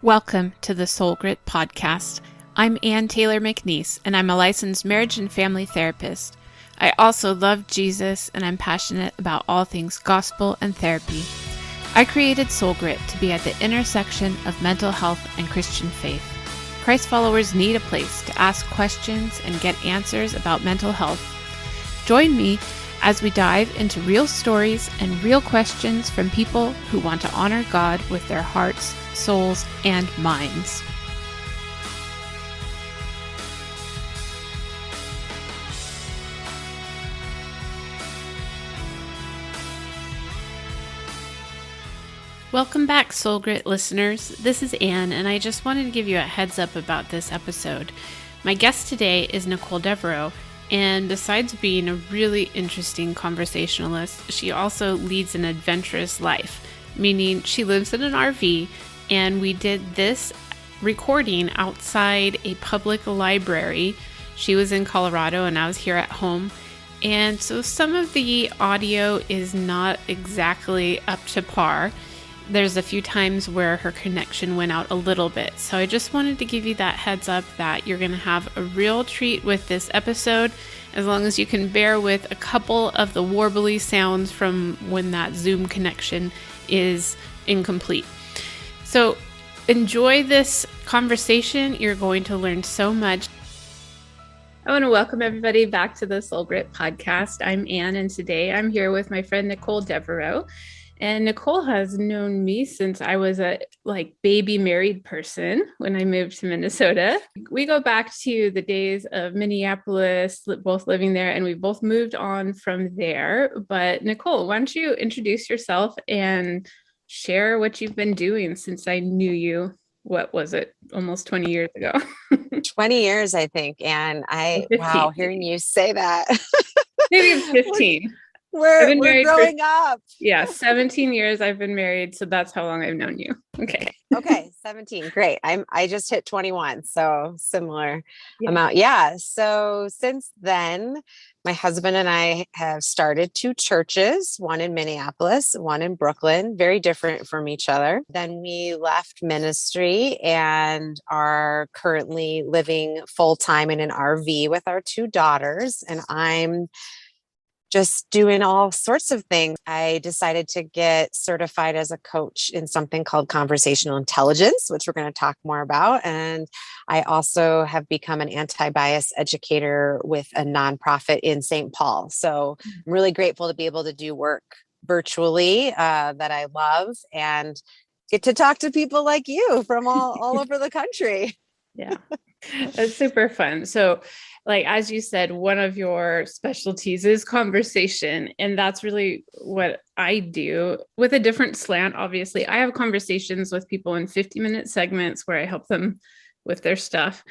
Welcome to the Soul Grit podcast. I'm Ann Taylor McNeese, and I'm a licensed marriage and family therapist. I also love Jesus, and I'm passionate about all things gospel and therapy. I created Soul Grit to be at the intersection of mental health and Christian faith. Christ followers need a place to ask questions and get answers about mental health. Join me as we dive into real stories and real questions from people who want to honor God with their hearts, souls, and minds. Welcome back, Soul Grit listeners. This is Anne, and I just wanted to give you a heads up about this episode. My guest today is Nicole Devereaux, and besides being a really interesting conversationalist, she also leads an adventurous life, meaning she lives in an RV, and we did this recording outside a public library. She was in Colorado, and I was here at home, and so some of the audio is not exactly up to par. There's a few times where her connection went out a little bit. So I just wanted to give you that heads up that you're going to have a real treat with this episode, as long as you can bear with a couple of the warbly sounds from when that Zoom connection is incomplete. So enjoy this conversation. You're going to learn so much. I want to welcome everybody back to the Soul Grit podcast. I'm Anne, and today I'm here with my friend Nicole Devereaux. And Nicole has known me since I was a baby married person when I moved to Minnesota. We go back to the days of Minneapolis, both living there, and we both moved on from there. But Nicole, why don't you introduce yourself and share what you've been doing since I knew you? What was it? Almost 20 years ago. 20 years, I think. And wow, hearing you say that. Maybe it's 15. We're growing up. Yeah, 17 years I've been married, so that's how long I've known you. Okay, 17. Great. I just hit 21, so similar amount. Yeah. So since then, my husband and I have started two churches, one in Minneapolis, one in Brooklyn, very different from each other. Then we left ministry and are currently living full-time in an RV with our two daughters, and I'm just doing all sorts of things. I decided to get certified as a coach in something called Conversational Intelligence, which we're going to talk more about. And I also have become an anti-bias educator with a nonprofit in St. Paul. So I'm really grateful to be able to do work virtually that I love and get to talk to people like you from all over the country. Yeah, it's super fun. So as you said, one of your specialties is conversation. And that's really what I do with a different slant. Obviously, I have conversations with people in 50-minute segments where I help them with their stuff.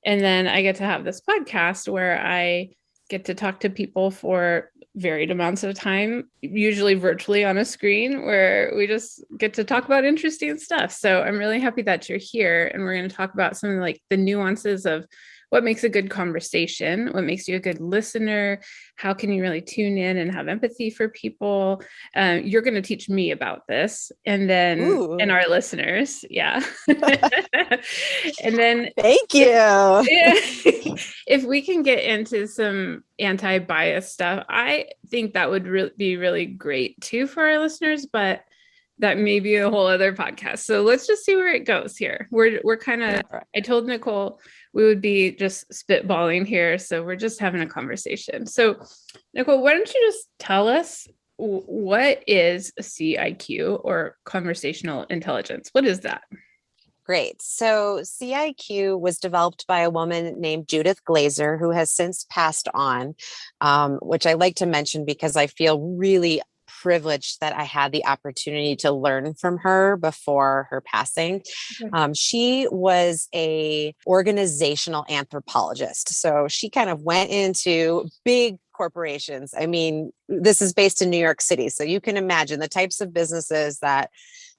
And then I get to have this podcast where I get to talk to people for varied amounts of time, usually virtually on a screen, where we just get to talk about interesting stuff. So I'm really happy that you're here. And we're going to talk about some of the nuances of what makes a good conversation, what makes you a good listener, how can you really tune in and have empathy for people. You're going to teach me about this, and then and our listeners. Yeah. And then thank you. If we can get into some anti-bias stuff, I think that would be really great too for our listeners, but that may be a whole other podcast. So let's just see where it goes here. We're kind of, I told Nicole we would be just spitballing here. So we're just having a conversation. So Nicole, why don't you just tell us, what is CIQ, or conversational intelligence? What is that? Great. So CIQ was developed by a woman named Judith Glazer, who has since passed on, which I like to mention because I feel really privileged that I had the opportunity to learn from her before her passing. She was a organizational anthropologist. So she kind of went into big corporations. I mean, this is based in New York City. So you can imagine the types of businesses that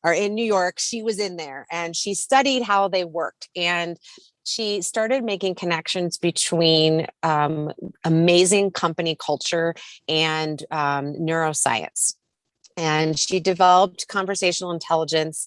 are in New York. She was in there and she studied how they worked. And she started making connections between amazing company culture and neuroscience. And she developed conversational intelligence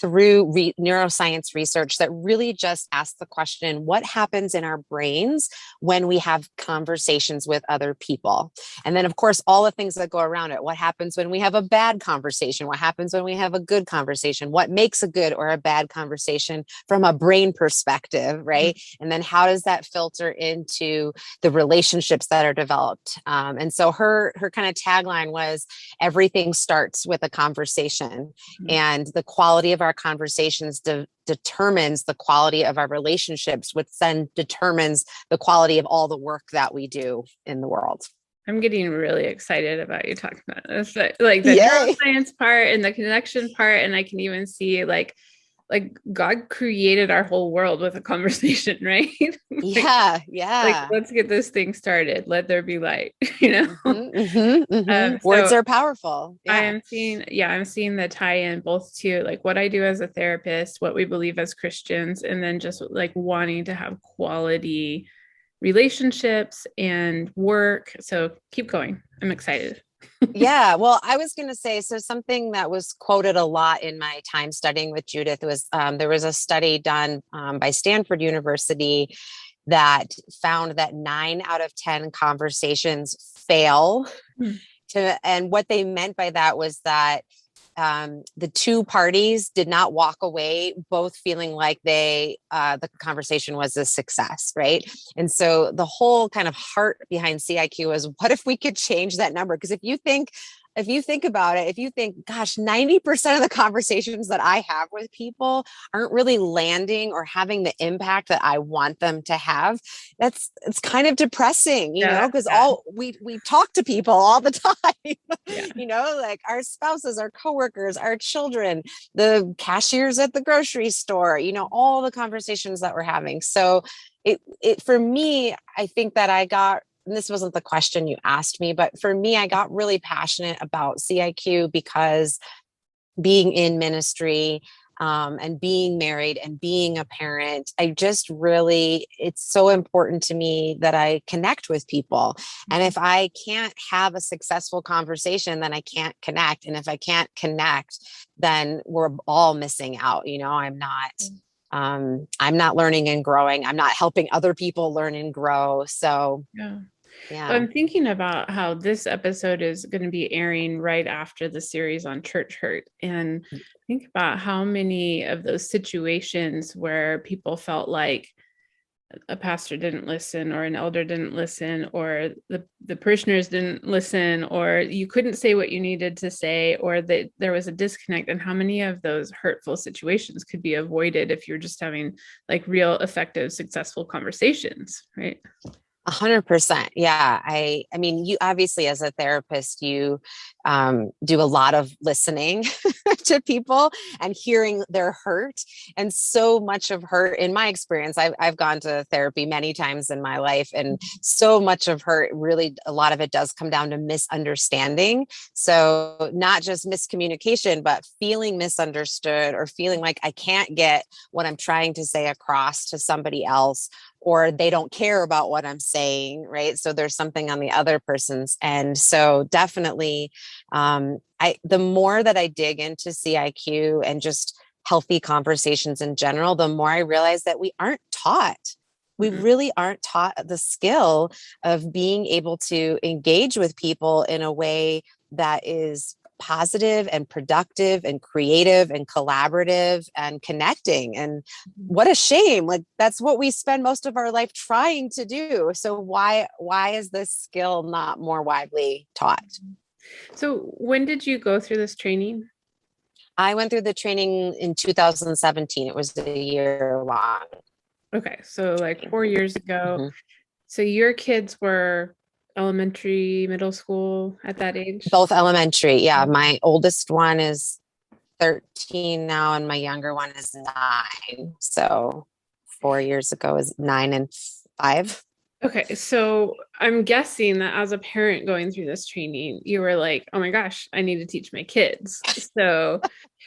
through neuroscience research that really just asks the question, what happens in our brains when we have conversations with other people? And then, of course, all the things that go around it. What happens when we have a bad conversation? What happens when we have a good conversation? What makes a good or a bad conversation from a brain perspective, right? Mm-hmm. And then how does that filter into the relationships that are developed? And so her kind of tagline was, everything starts with a conversation, and the quality of our conversations determines the quality of our relationships, which then determines the quality of all the work that we do in the world. I'm getting really excited about you talking about this, like the neuroscience part and the connection part. And I can even see like God created our whole world with a conversation, right? Yeah. Like, let's get this thing started. Let there be light, you know? Words are powerful. Yeah. I'm seeing the tie-in both to like what I do as a therapist, what we believe as Christians, and then just like wanting to have quality relationships and work. So keep going. I'm excited. Yeah. Well, I was going to say, so something that was quoted a lot in my time studying with Judith was there was a study done by Stanford University that found that 9 out of 10 conversations fail. And what they meant by that was that the two parties did not walk away both feeling like the conversation was a success, right? And so the whole kind of heart behind CIQ is, what if we could change that number? Because if you think about it, if you think, gosh, 90% of the conversations that I have with people aren't really landing or having the impact that I want them to have, it's kind of depressing, you know, because we talk to people all the time, you know, like our spouses, our coworkers, our children, the cashiers at the grocery store, you know, all the conversations that we're having. So it for me, I think that and this wasn't the question you asked me, but for me, I got really passionate about CIQ because being in ministry and being married and being a parent, it's so important to me that I connect with people. And if I can't have a successful conversation, then I can't connect. And if I can't connect, then we're all missing out. You know, I'm not learning and growing. I'm not helping other people learn and grow. So yeah. Well, I'm thinking about how this episode is going to be airing right after the series on church hurt. And think about how many of those situations where people felt like a pastor didn't listen, or an elder didn't listen, or the parishioners didn't listen, or you couldn't say what you needed to say, or that there was a disconnect, and how many of those hurtful situations could be avoided if you're just having like real effective, successful conversations, right? 100%. Yeah. I mean, you obviously, as a therapist, you do a lot of listening to people and hearing their hurt. And so much of hurt, in my experience, I've gone to therapy many times in my life, and so much of hurt, really, a lot of it does come down to misunderstanding. So not just miscommunication, but feeling misunderstood, or feeling like I can't get what I'm trying to say across to somebody else, or they don't care about what I'm saying, right? So there's something on the other person's end. So definitely, the more that I dig into CIQ and just healthy conversations in general, the more I realize that we aren't taught. We really aren't taught the skill of being able to engage with people in a way that is positive and productive and creative and collaborative and connecting. And what a shame. Like, that's what we spend most of our life trying to do. So why is this skill not more widely taught? So when did you go through this training? I went through the training in 2017. It was a year long. Okay. So like 4 years ago. So your kids were elementary, middle school at that age? Both elementary. Yeah. My oldest one is 13 now, and my younger one is 9. So 4 years ago is 9 and 5. Okay. So I'm guessing that as a parent going through this training, you were like, oh my gosh, I need to teach my kids. So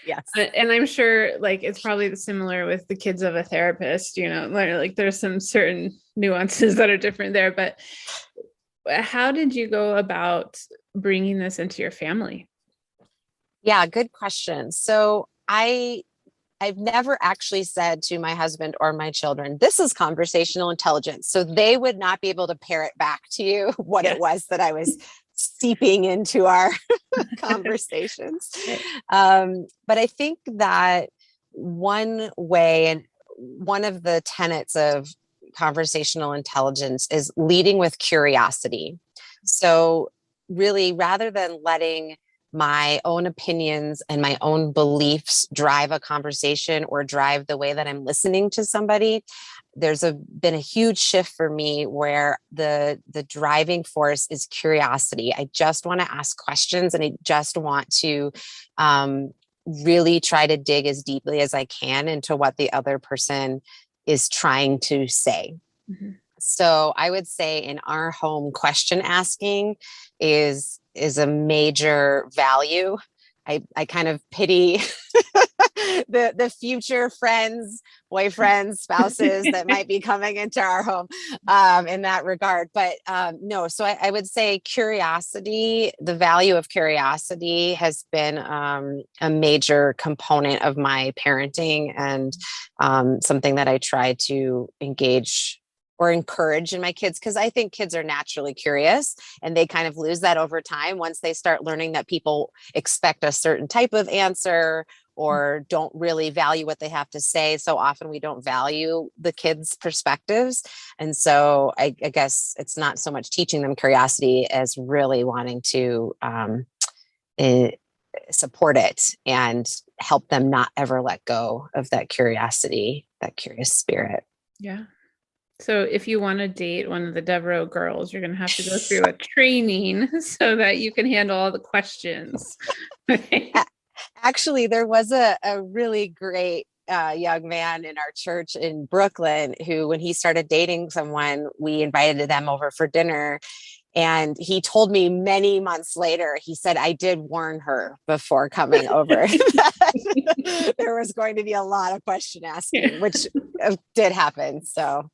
yes. And I'm sure like it's probably similar with the kids of a therapist, you know, like there's some certain nuances that are different there, but how did you go about bringing this into your family? Yeah, good question. So I I've never actually said to my husband or my children, this is conversational intelligence. So they would not be able to parrot back to you what it was that I was seeping into our conversations. But I think that one way, and one of the tenets of conversational intelligence, is leading with curiosity. So really, rather than letting my own opinions and my own beliefs drive a conversation or drive the way that I'm listening to somebody, there's been a huge shift for me where the driving force is curiosity. I just want to ask questions, and I just want to really try to dig as deeply as I can into what the other person is trying to say. Mm-hmm. So I would say in our home, question asking is a major value. I kind of pity the future friends, boyfriends, spouses that might be coming into our home in that regard. But no, so I would say curiosity, the value of curiosity has been a major component of my parenting, and something that I try to engage or encourage in my kids, because I think kids are naturally curious, and they kind of lose that over time once they start learning that people expect a certain type of answer or don't really value what they have to say. So often we don't value the kids' perspectives. And so I guess it's not so much teaching them curiosity as really wanting to support it and help them not ever let go of that curiosity, that curious spirit. Yeah. So if you want to date one of the Devereaux girls, you're going to have to go through a training so that you can handle all the questions. Actually, there was a really great young man in our church in Brooklyn who, when he started dating someone, we invited them over for dinner. And he told me many months later, he said, I did warn her before coming over that there was going to be a lot of question asking, which did happen. So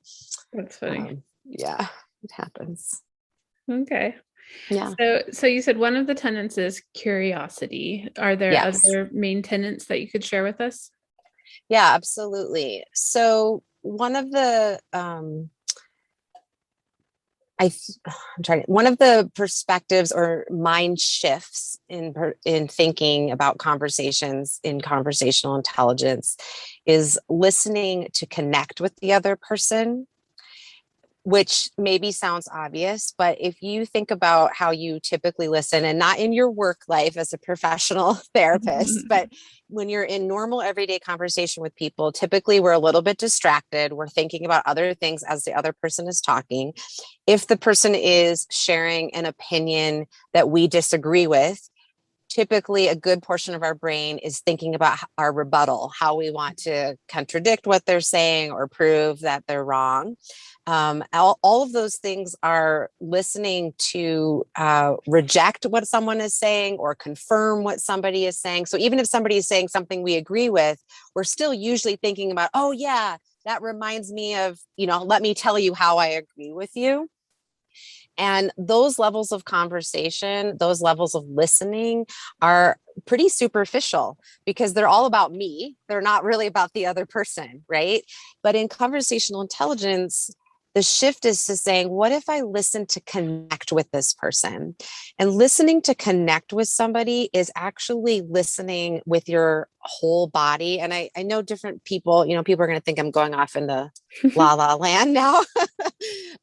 that's funny. Yeah, it happens. Okay. Yeah. So you said one of the tenets is curiosity. Are there other main tenets that you could share with us? Yeah, absolutely. So one of the one of the perspectives or mind shifts in thinking about conversations in conversational intelligence is listening to connect with the other person, which maybe sounds obvious, but if you think about how you typically listen, and not in your work life as a professional therapist, but when you're in normal everyday conversation with people, typically we're a little bit distracted. We're thinking about other things as the other person is talking. If the person is sharing an opinion that we disagree with, typically a good portion of our brain is thinking about our rebuttal, how we want to contradict what they're saying or prove that they're wrong. All of those things are listening to reject what someone is saying or confirm what somebody is saying. So even if somebody is saying something we agree with, we're still usually thinking about, oh yeah, that reminds me of, let me tell you how I agree with you. And those levels of conversation, those levels of listening are pretty superficial because they're all about me. They're not really about the other person, right? But in conversational intelligence, the shift is to saying, what if I listen to connect with this person? And listening to connect with somebody is actually listening with your whole body. And I know different people, people are going to think I'm going off into la la land now.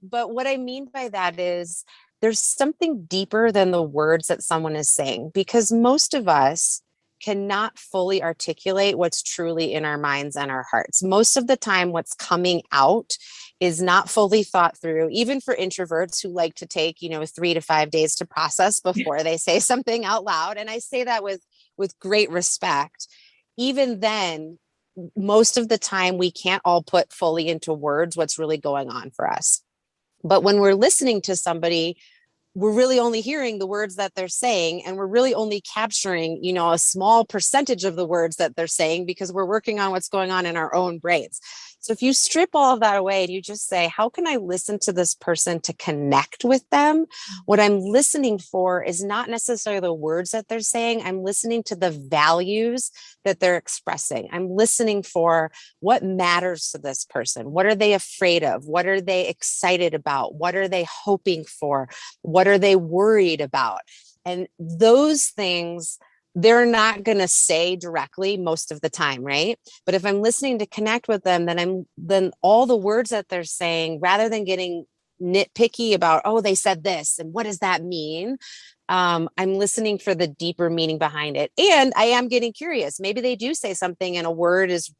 But what I mean by that is there's something deeper than the words that someone is saying, because most of us cannot fully articulate what's truly in our minds and our hearts. Most of the time, what's coming out is not fully thought through, even for introverts who like to take, 3 to 5 days to process before they say something out loud. And I say that with great respect. Even then, most of the time, we can't all put fully into words what's really going on for us. But when we're listening to somebody, we're really only hearing the words that they're saying, and we're really only capturing, a small percentage of the words that they're saying, because we're working on what's going on in our own brains. So if you strip all of that away and you just say, how can I listen to this person to connect with them? What I'm listening for is not necessarily the words that they're saying. I'm listening to the values that they're expressing. I'm listening for what matters to this person. What are they afraid of? What are they excited about? What are they hoping for? What are they worried about? And those things, they're not going to say directly most of the time, right? But if I'm listening to connect with them, then all the words that they're saying, rather than getting nitpicky about, oh, they said this and what does that mean? I'm listening for the deeper meaning behind it. And I am getting curious. Maybe they do say something and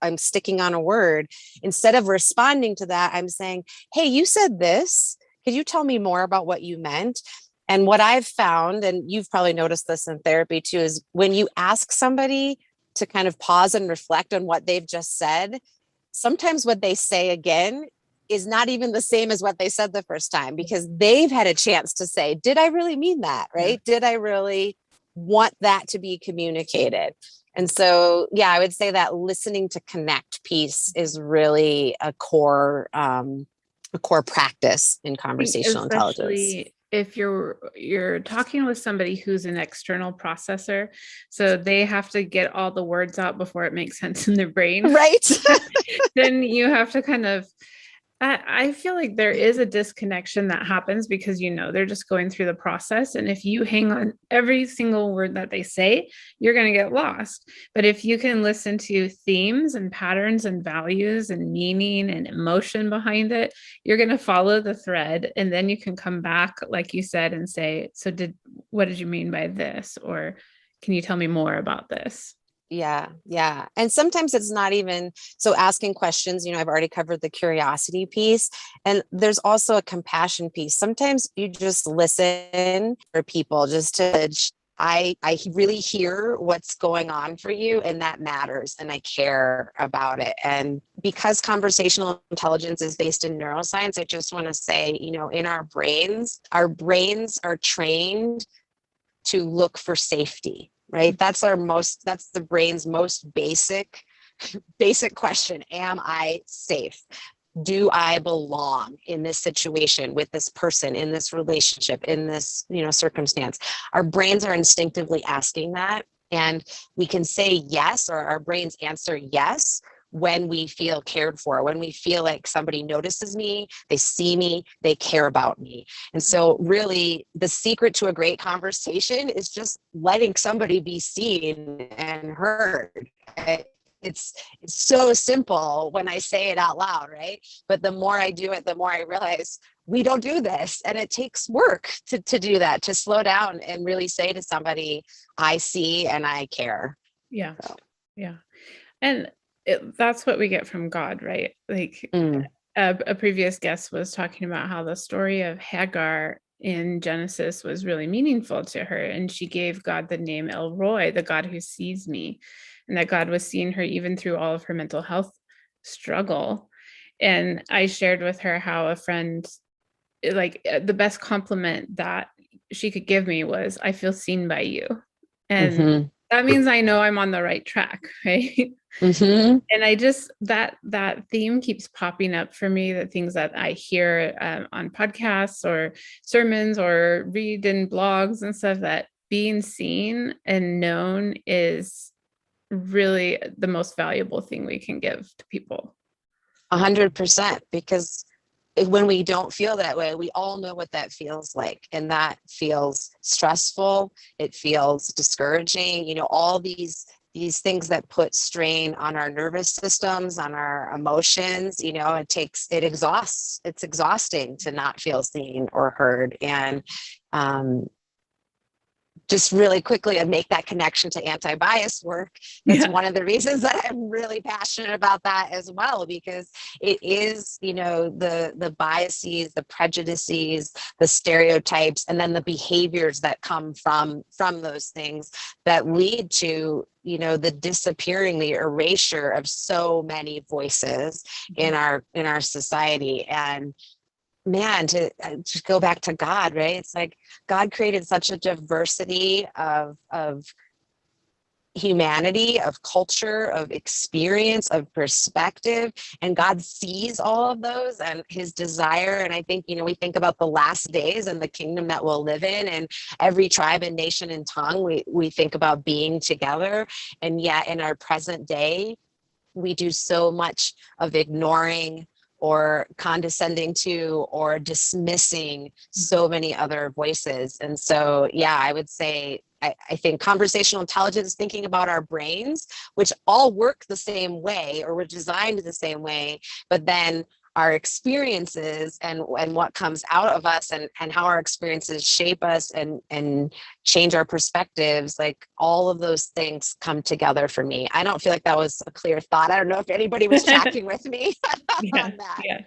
I'm sticking on a word. Instead of responding to that, I'm saying, hey, you said this. Could you tell me more about what you meant? And what I've found, and you've probably noticed this in therapy too, is when you ask somebody to kind of pause and reflect on what they've just said, sometimes what they say again is not even the same as what they said the first time, because they've had a chance to say, did I really mean that? Right? Did I really want that to be communicated? And so, yeah, I would say that listening to connect piece is really a core practice in conversational intelligence. Especially if you're talking with somebody who's an external processor, so they have to get all the words out before it makes sense in their brain, right? Then you have to kind of, I feel like there is a disconnection that happens because, they're just going through the process. And if you hang on every single word that they say, you're going to get lost. But if you can listen to themes and patterns and values and meaning and emotion behind it, you're going to follow the thread. And then you can come back, like you said, and say, so what did you mean by this? Or can you tell me more about this? Yeah. Yeah. And sometimes it's not even so asking questions, I've already covered the curiosity piece, and there's also a compassion piece. Sometimes you just listen for people just to, I really hear what's going on for you, and that matters. And I care about it. And because conversational intelligence is based in neuroscience, I just want to say, in our brains are trained to look for safety. Right. That's the brain's most basic question. Am I safe? Do I belong in this situation with this person, in this relationship, in this, circumstance? Our brains are instinctively asking that. And we can say yes, or our brains answer yes, when we feel cared for, when we feel like somebody notices me, they see me, they care about me. And so really the secret to a great conversation is just letting somebody be seen and heard. It's so simple when I say it out loud, right? But the more I do it, the more I realize we don't do this. And it takes work to do that, to slow down and really say to somebody, I see and I care. Yeah. So. Yeah. And that's what we get from God, right? Like a previous guest was talking about how the story of Hagar in Genesis was really meaningful to her. And she gave God the name El Roi, the God who sees me, and that God was seeing her even through all of her mental health struggle. And I shared with her how a friend, like the best compliment that she could give me was, I feel seen by you. And that means I know I'm on the right track, right? And I just, that theme keeps popping up for me, the things that I hear on podcasts or sermons or read in blogs and stuff, that being seen and known is really the most valuable thing we can give to people. 100%, because when we don't feel that way, we all know what that feels like. And that feels stressful. It feels discouraging, all these things that put strain on our nervous systems, on our emotions, it exhausts. It's exhausting to not feel seen or heard. And just really quickly to make that connection to anti-bias work. That's one of the reasons that I'm really passionate about that as well, because it is, the biases, the prejudices, the stereotypes, and then the behaviors that come from those things that lead to, the disappearing, the erasure of so many voices in our society. And man, to just go back to God, right? It's like God created such a diversity of humanity, of culture, of experience, of perspective, and God sees all of those and his desire. And I think, we think about the last days and the kingdom that we'll live in, and every tribe and nation and tongue, we think about being together. And yet in our present day, we do so much of ignoring or condescending to or dismissing so many other voices. And so, yeah, I would say, I think conversational intelligence, thinking about our brains, which all work the same way or were designed the same way, but then our experiences and what comes out of us, and how our experiences shape us and change our perspectives, like all of those things come together for me. I don't feel like that was a clear thought. I don't know if anybody was tracking with me Yeah. on that. Yeah.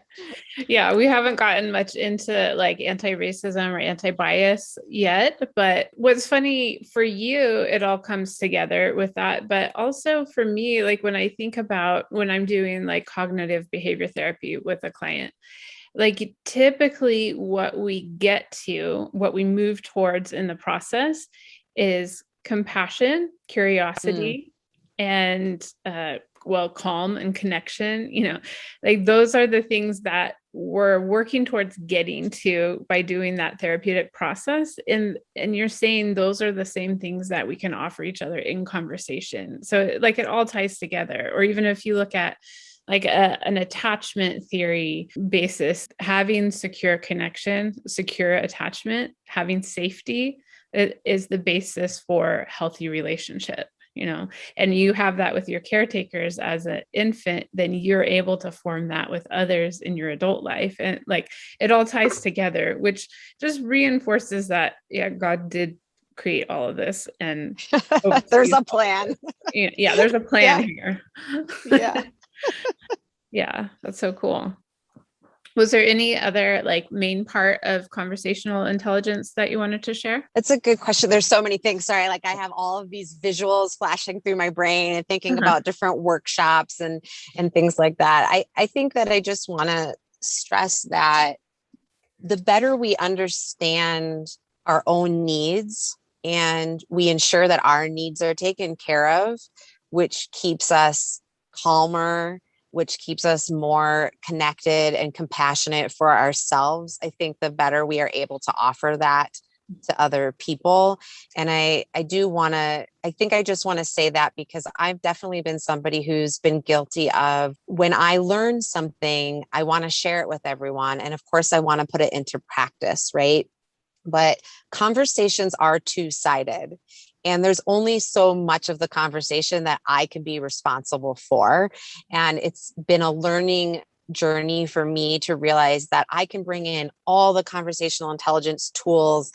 Yeah. We haven't gotten much into like anti-racism or anti-bias yet, but what's funny for you, it all comes together with that. But also for me, like when I think about when I'm doing like cognitive behavior therapy with a client, like typically what we move towards in the process is compassion, curiosity, and calm and connection. Like those are the things that we're working towards getting to by doing that therapeutic process. And you're saying those are the same things that we can offer each other in conversation. So like it all ties together. Or even if you look at like an attachment theory basis, having secure connection, secure attachment, having safety is the basis for healthy relationship, and you have that with your caretakers as an infant, then you're able to form that with others in your adult life. And like it all ties together, which just reinforces that, yeah, God did create all of this. And There's a plan. Yeah, there's a plan here. Yeah. Yeah, that's so cool. Was there any other like main part of conversational intelligence that you wanted to share? It's a good question. There's so many things. Sorry, like I have all of these visuals flashing through my brain and thinking Uh-huh. about different workshops and things like that. I think that I just want to stress that the better we understand our own needs and we ensure that our needs are taken care of, which keeps us calmer, which keeps us more connected and compassionate for ourselves, I think the better we are able to offer that to other people. And I do want to, I think I just want to say that because I've definitely been somebody who's been guilty of when I learn something, I want to share it with everyone. And of course, I want to put it into practice, right? But conversations are two-sided. And there's only so much of the conversation that I can be responsible for. And it's been a learning journey for me to realize that I can bring in all the conversational intelligence tools,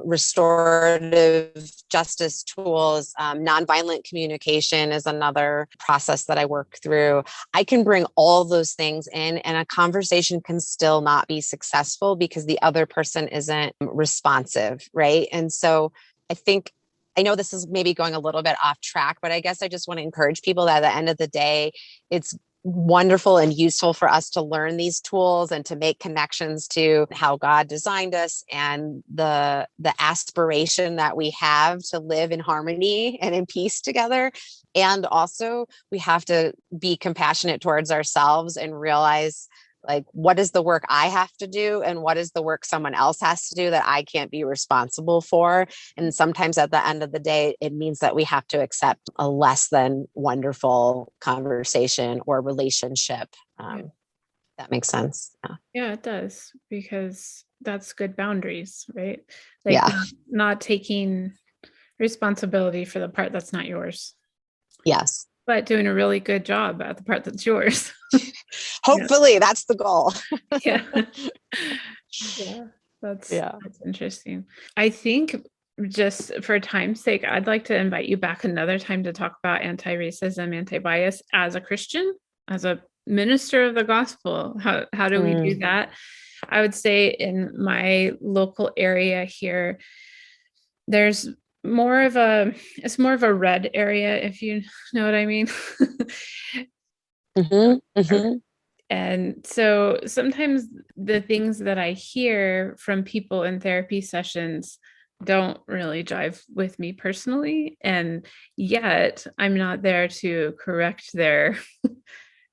restorative justice tools, nonviolent communication is another process that I work through. I can bring all those things in, and a conversation can still not be successful because the other person isn't responsive, right? And so I think, I know this is maybe going a little bit off track, but I guess I just want to encourage people that at the end of the day, it's wonderful and useful for us to learn these tools and to make connections to how God designed us and the aspiration that we have to live in harmony and in peace together. And also we have to be compassionate towards ourselves and realize, like, what is the work I have to do and what is the work someone else has to do that I can't be responsible for. And sometimes at the end of the day, it means that we have to accept a less than wonderful conversation or relationship. Yeah. That makes sense. Yeah, it does, because that's good boundaries, right? Like Yeah. not taking responsibility for the part that's not yours, Yes. but doing a really good job at the part that's yours. Hopefully that's the goal. Yeah. Yeah. That's Yeah. interesting. I think just for time's sake, I'd like to invite you back another time to talk about anti-racism, anti-bias as a Christian, as a minister of the gospel. How do we do that? I would say in my local area here, there's it's more of a red area, if you know what I mean. Mm-hmm. Mm-hmm. And so sometimes the things that I hear from people in therapy sessions don't really jive with me personally. And yet I'm not there to correct their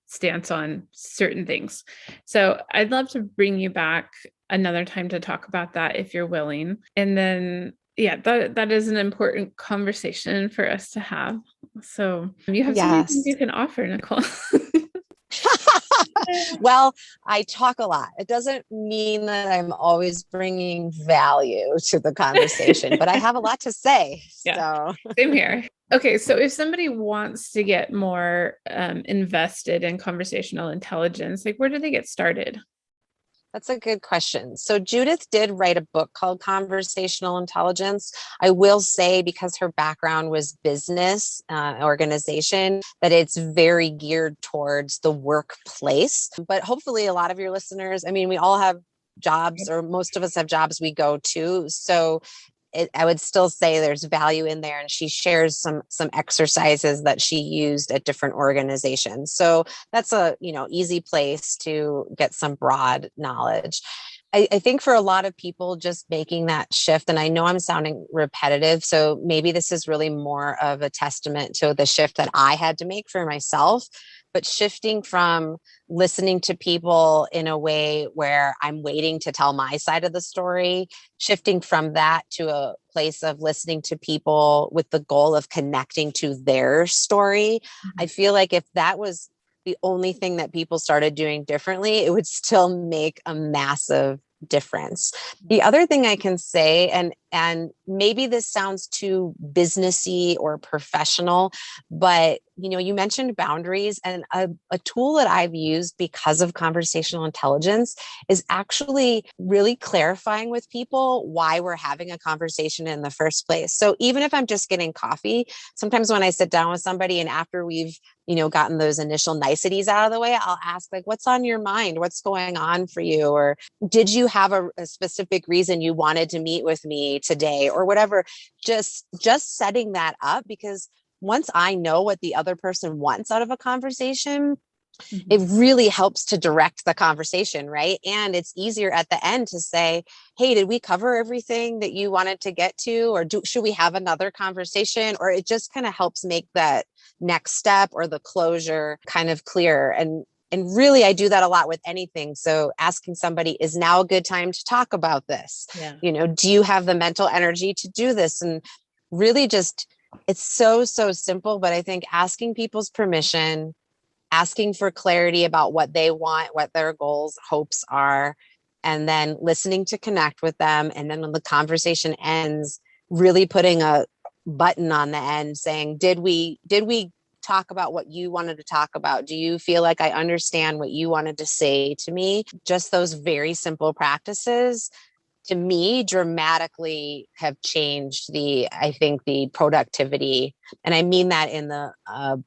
stance on certain things. So I'd love to bring you back another time to talk about that if you're willing. And then, yeah, that is an important conversation for us to have. So you have something you Yes. can offer, Nicole. Well, I talk a lot. It doesn't mean that I'm always bringing value to the conversation, but I have a lot to say. Yeah, So, same here. Okay, so if somebody wants to get more invested in conversational intelligence, like where do they get started? that's a good question. So Judith did write a book called Conversational Intelligence. I will say, because her background was business organization, that it's very geared towards the workplace. But hopefully a lot of your listeners, I mean, we all have jobs, or most of us have jobs we go to. So I would still say there's value in there, and she shares some exercises that she used at different organizations. So that's a easy place to get some broad knowledge. I think for a lot of people, just making that shift, and I know I'm sounding repetitive, so maybe this is really more of a testament to the shift that I had to make for myself, but shifting from listening to people in a way where I'm waiting to tell my side of the story, shifting from that to a place of listening to people with the goal of connecting to their story. I feel like if that was the only thing that people started doing differently, it would still make a massive difference. The other thing I can say, and maybe this sounds too businessy or professional, but you mentioned boundaries, and a tool that I've used because of conversational intelligence is actually really clarifying with people why we're having a conversation in the first place. So even if I'm just getting coffee, sometimes when I sit down with somebody and after we've gotten those initial niceties out of the way, I'll ask, like, what's on your mind? What's going on for you? Or did you have a specific reason you wanted to meet with me today, or whatever? Just setting that up, because once I know what the other person wants out of a conversation, it really helps to direct the conversation, right? And it's easier at the end to say, hey, did we cover everything that you wanted to get to? Or should we have another conversation? Or it just kind of helps make that next step or the closure kind of clear. And really, I do that a lot with anything. So asking somebody, is now a good time to talk about this? Yeah. Do you have the mental energy to do this? And really just, it's so simple, but I think asking people's permission, asking for clarity about what they want, what their goals, hopes are, and then listening to connect with them. And then when the conversation ends, really putting a button on the end saying, did we talk about what you wanted to talk about? Do you feel like I understand what you wanted to say to me? Just those very simple practices, to me, dramatically have changed I think the productivity. And I mean that in the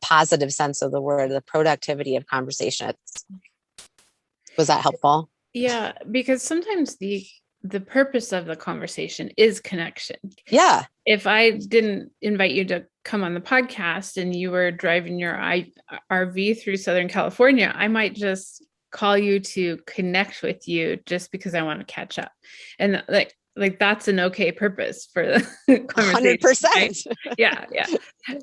positive sense of the word, the productivity of conversations. Was that helpful? Yeah, because sometimes the purpose of the conversation is connection. Yeah. If I didn't invite you to come on the podcast and you were driving your RV through Southern California, I might just call you to connect with you just because I want to catch up. And like that's an okay purpose for the conversation. 100%. Right? Yeah.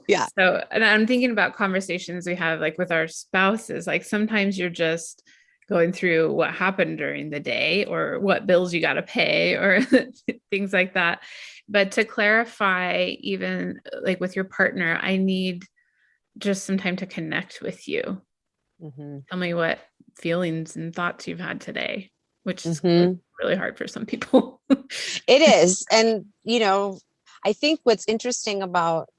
Yeah. So, and I'm thinking about conversations we have like with our spouses. Like sometimes you're just going through what happened during the day or what bills you got to pay or things like that. But to clarify, even like with your partner, I need just some time to connect with you. Tell me what feelings and thoughts you've had today, which is really hard for some people. It is. And, I think what's interesting about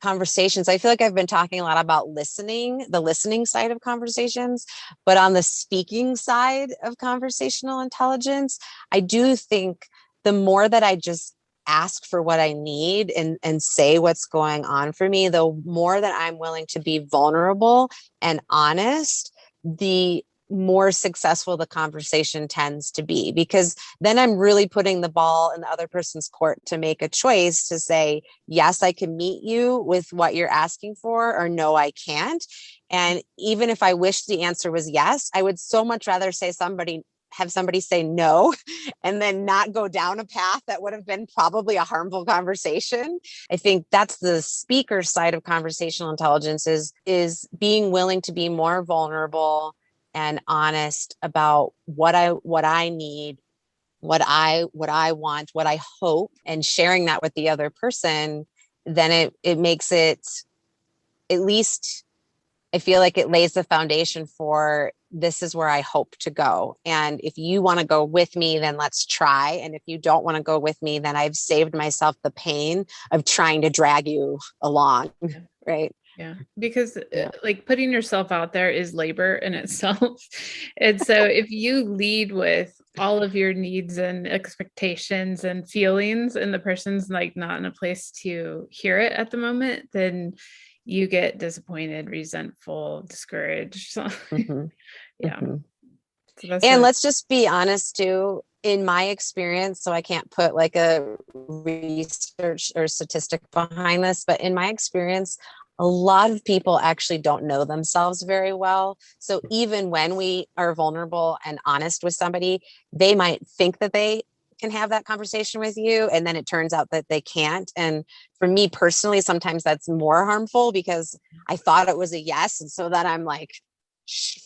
conversations, I feel like I've been talking a lot about the listening side of conversations, but on the speaking side of conversational intelligence, I do think the more that I just ask for what I need and say what's going on for me, the more that I'm willing to be vulnerable and honest, the more successful the conversation tends to be, because then I'm really putting the ball in the other person's court to make a choice to say, yes, I can meet you with what you're asking for, or no, I can't. And even if I wish the answer was yes, I would so much rather have somebody say no and then not go down a path that would have been probably a harmful conversation. I think that's the speaker side of conversational intelligence is being willing to be more vulnerable and honest about what I need, what I want, what I hope, and sharing that with the other person. Then it makes it, at least I feel like it lays the foundation for, this is where I hope to go. And if you want to go with me, then let's try. And if you don't want to go with me, then I've saved myself the pain of trying to drag you along. Yeah. Right. Yeah. Because like putting yourself out there is labor in itself. And so if you lead with all of your needs and expectations and feelings, and the person's like not in a place to hear it at the moment, then you get disappointed, resentful, discouraged. So, Mm-hmm. yeah. Mm-hmm. So that's And really, let's just be honest too, in my experience, so I can't put like a research or statistic behind this, but in my experience, a lot of people actually don't know themselves very well. So even when we are vulnerable and honest with somebody, they might think that they can have that conversation with you, and then it turns out that they can't. And for me personally, sometimes that's more harmful because I thought it was a yes. And so then I'm like,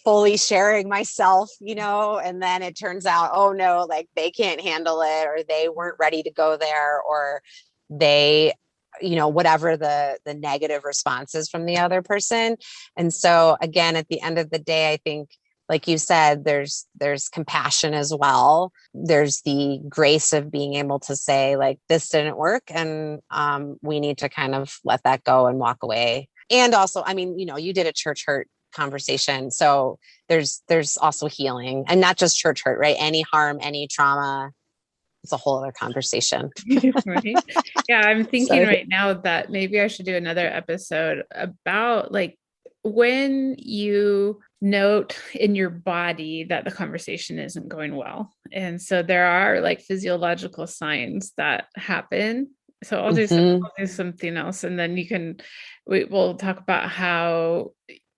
fully sharing myself, and then it turns out, oh no, like they can't handle it, or they weren't ready to go there, or they, whatever the negative responses from the other person. And so again, at the end of the day, I think, like you said, there's compassion as well. There's the grace of being able to say, like, this didn't work, and we need to kind of let that go and walk away. And also, I mean, you did a church hurt conversation, so there's also healing, and not just church hurt, right? Any harm, any trauma, it's a whole other conversation. right? Yeah, I'm thinking So right now that maybe I should do another episode about like when you note in your body that the conversation isn't going well. And so there are like physiological signs that happen. So mm-hmm. I'll do something else, and then we'll talk about how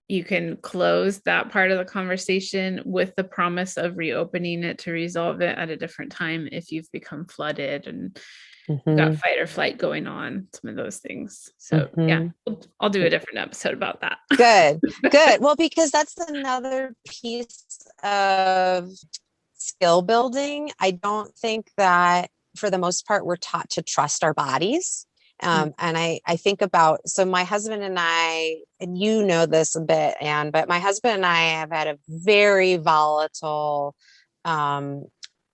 you can close that part of the conversation with the promise of reopening it to resolve it at a different time if you've become flooded and you've got Mm-hmm. fight or flight going on, some of those things. So yeah, Mm-hmm. I'll do a different episode about that. Good. Well, because that's another piece of skill building. I don't think that for the most part, we're taught to trust our bodies. And I think about, so my husband and I, and you know this a bit, Anne, but my husband and I have had a very volatile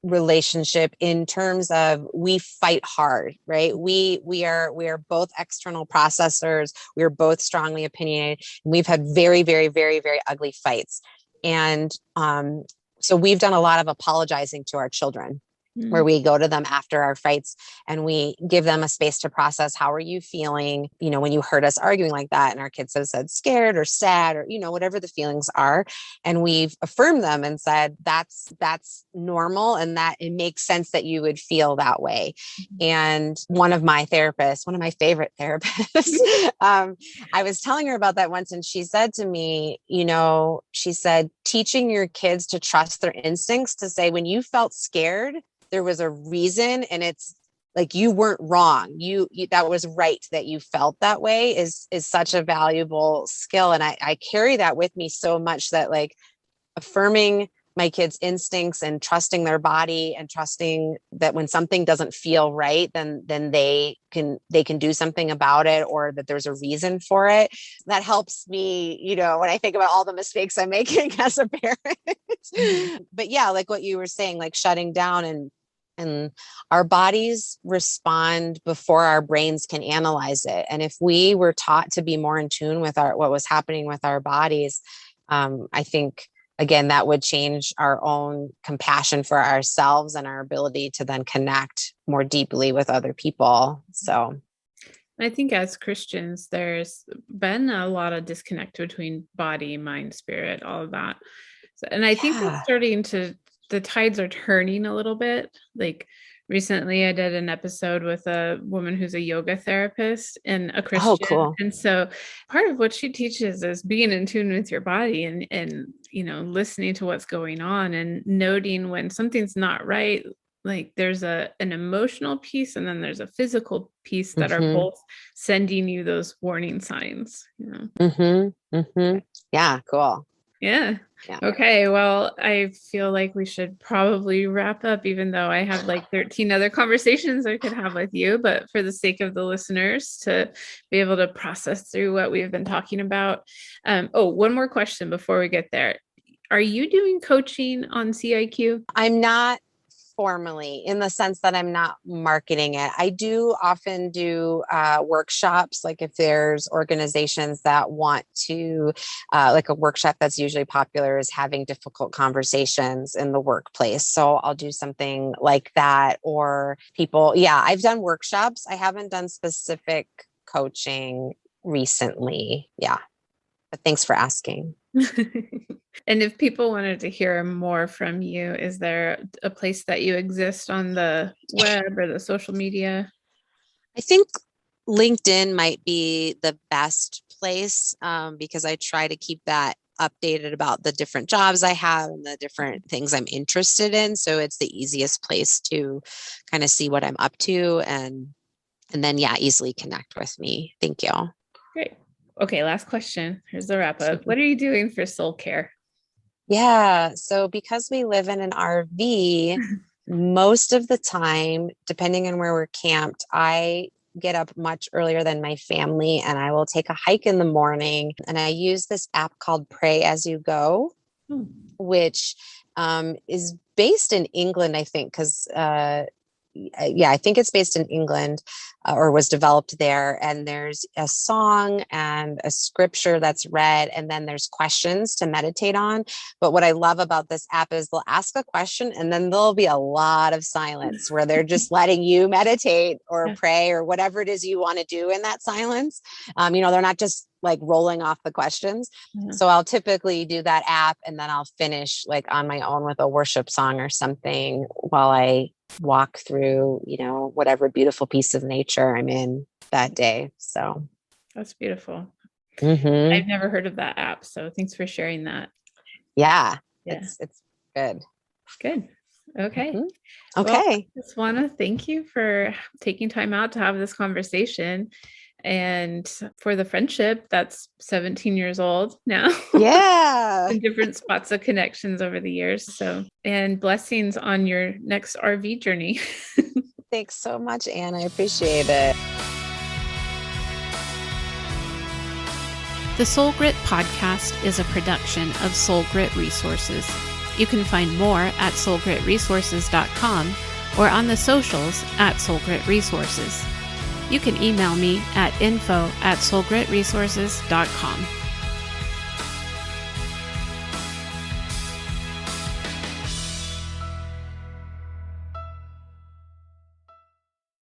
relationship in terms of, we fight hard, right? We are both external processors. We are both strongly opinionated. And we've had very, very, very, very ugly fights. And so we've done a lot of apologizing to our children, where we go to them after our fights and we give them a space to process, how are you feeling, when you heard us arguing like that? And our kids have said scared or sad, or, whatever the feelings are. And we've affirmed them and said, that's normal, and that it makes sense that you would feel that way. And one of my favorite therapists, I was telling her about that once, and she said to me, she said, teaching your kids to trust their instincts, to say, when you felt scared, there was a reason, and it's like, you weren't wrong. You that was right that you felt that way, is such a valuable skill. And I carry that with me so much, that like affirming my kids' instincts and trusting their body, and trusting that when something doesn't feel right, then they can do something about it, or that there's a reason for it. That helps me, when I think about all the mistakes I'm making as a parent. But yeah, like what you were saying, like shutting down, and our bodies respond before our brains can analyze it. And if we were taught to be more in tune with what was happening with our bodies, I think, again, that would change our own compassion for ourselves and our ability to then connect more deeply with other people. So I think as Christians, there's been a lot of disconnect between body, mind, spirit, all of that. So, and I think yeah. the tides are turning a little bit. Like Recently, I did an episode with a woman who's a yoga therapist and a Oh, Christian. cool. And so part of what she teaches is being in tune with your body and listening to what's going on and noting when something's not right. Like there's an emotional piece and then there's a physical piece that are Mm-hmm. both sending you those warning signs. Mm-hmm. Mm-hmm. Yeah, cool. Yeah. Yeah. Okay. Well, I feel like we should probably wrap up, even though I have like 13 other conversations I could have with you. But for the sake of the listeners to be able to process through what we've been talking about. One more question before we get there. Are you doing coaching on CIQ? I'm not formally, in the sense that I'm not marketing it. I do often do workshops. Like if there's organizations that want to, like a workshop that's usually popular is having difficult conversations in the workplace. So I'll do something like that. Or people, I've done workshops. I haven't done specific coaching recently. Yeah. But thanks for asking. And if people wanted to hear more from you, is there a place that you exist on the web or the social media? I think LinkedIn might be the best place because I try to keep that updated about the different jobs I have and the different things I'm interested in. So it's the easiest place to kind of see what I'm up to and then, easily connect with me. Thank you. Great. Okay, last question. Here's the wrap up. What are you doing for soul care? Yeah. So because we live in an RV, most of the time, depending on where we're camped, I get up much earlier than my family and I will take a hike in the morning. And I use this app called Pray As You Go, which is based in England, I think, because I think it's based in England or was developed there. And there's a song and a scripture that's read, and then there's questions to meditate on. But what I love about this app is they'll ask a question and then there'll be a lot of silence where they're just letting you meditate or pray or whatever it is you want to do in that silence. They're not just like rolling off the questions. Mm-hmm. So I'll typically do that app and then I'll finish like on my own with a worship song or something while I walk through, whatever beautiful piece of nature I'm in that day. So that's beautiful. Mm-hmm. I've never heard of that app. So thanks for sharing that. Yeah. It's good. Good. Okay. Mm-hmm. Okay. Well, I just want to thank you for taking time out to have this conversation and for the friendship that's 17 years old now. Yeah. In different spots of connections over the years. So, and blessings on your next RV journey. Thanks so much, Anne. I appreciate it. The Soul Grit podcast is a production of Soul Grit Resources. You can find more at soulgritresources.com or on the socials at Soul Grit Resources. You can email me at info@soulgritresources.com.